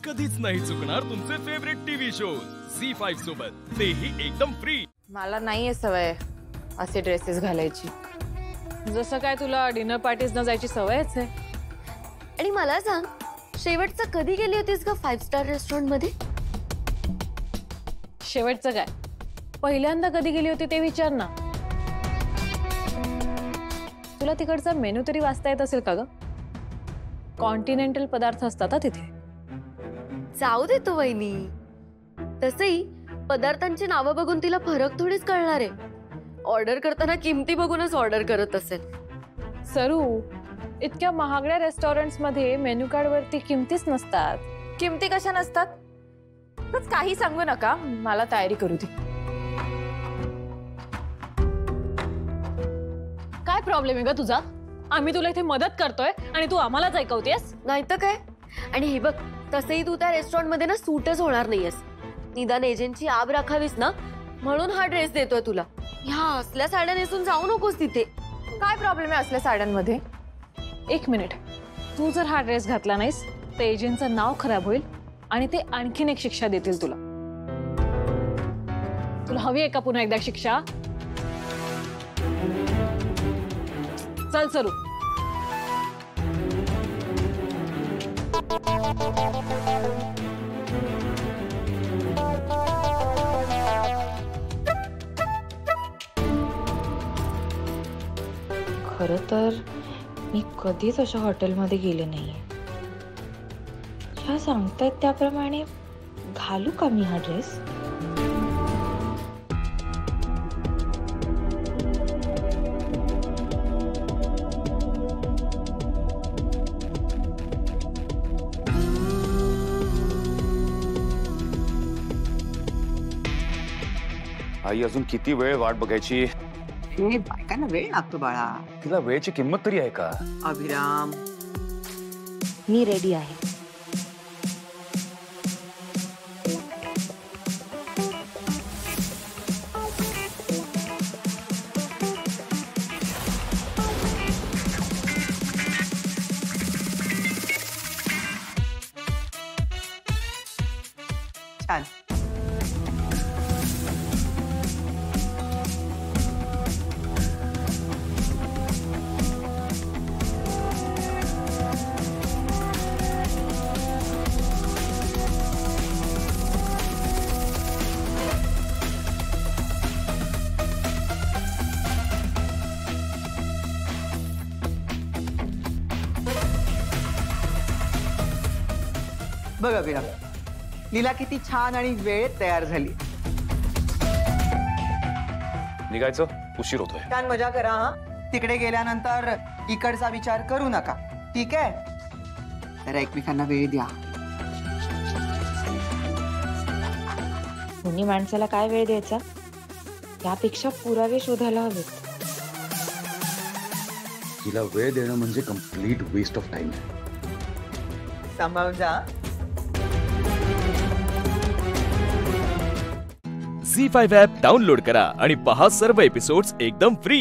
कधीच नाही चुकणार तुमचे फेवरेट टीव्ही शोज झी5 सोबत, तेही एकदम फ्री। मला नाहीये सवय असे ड्रेसेस घालायची। जसं काय तुला डिनर पार्टीज न जायची सवयच आहे। आणि मला सांग, शेवटचं कधी गेली होतीस ग 5 स्टार रेस्टॉरंट मध्ये? शेवटचं काय, पहिल्यांदा कधी गेली होती ते विचार ना। तुला तिकडचा मेनू तरी वाचता येत असेल का ग? कॉन्टिनेंटल पदार्थ असतात तिथे। जाऊ दे तो वहिनी, तसंही पदार्थांची नावं बघून तिला फरक थोडीच कळणार आहे। ऑर्डर करताना किमती बघूनच ऑर्डर करत असेल। सरू, इतक्या महागड्या रेस्टॉरंट्स मध्ये मेनू कार्ड वरती किमतीच नसतात। किमती कशा नसतात? बस काही सांगू नका, मला तयारी करू दे। काय प्रॉब्लेम आहे ग तुझा? आम्ही तुला इथे मदत करतोय आणि तू आम्हालाच ऐकवतेस? नाही तर काय। आणि हे बघ, तसंही तू त्या रेस्टॉरंट मध्ये ना सूटच होणार नाहीयेस। निदान एजंटची आब राखावीस ना, म्हणून हा ड्रेस देतोय तुला। ह्या असल्या साड्या नेसून जाऊ नकोस तिथे। काय प्रॉब्लेम आहे असल्या साड्यांमध्ये? एक मिनिट, तू जर हा ड्रेस घातला नाहीस तर एजंटचं नाव खराब होईल आणि ते आणखीन एक शिक्षा देतील तुला। तुला हवी आहे का पुन्हा एकदा शिक्षा? चल सरू। खरं तर मी कधीच अशा हॉटेलमध्ये गेले नाहीये। ह्या सांगतायत त्याप्रमाणे घालू का मी हा ड्रेस? आई अजून किती वेळ वाट बघायची? हे बायकांना वेळ लागतो बाळा। तिला वेळेची किंमत तरी आहे का? अभिराम, मी रेडी आहे। छान। बघ अभिराम, लीला किती छान आणि वेळेत तयार झाली। निघायचं, उशीर होतोय। छान मजा करा हा। तिकडे गेल्यानंतर इकडचा विचार करू नका, ठीक आहे? तर एकमेकांना वेळ द्या। दोन्ही माणसाला काय वेळ द्यायचा यापेक्षा पुरावे शोधायला हवेत। तिला वेळ देणं म्हणजे कम्प्लीट वेस्ट ऑफ टाइम आहे। सांभाळून जा। झी5 ॲप डाउनलोड करा आणि पहा सर्व एपिसोड्स एकदम फ्री।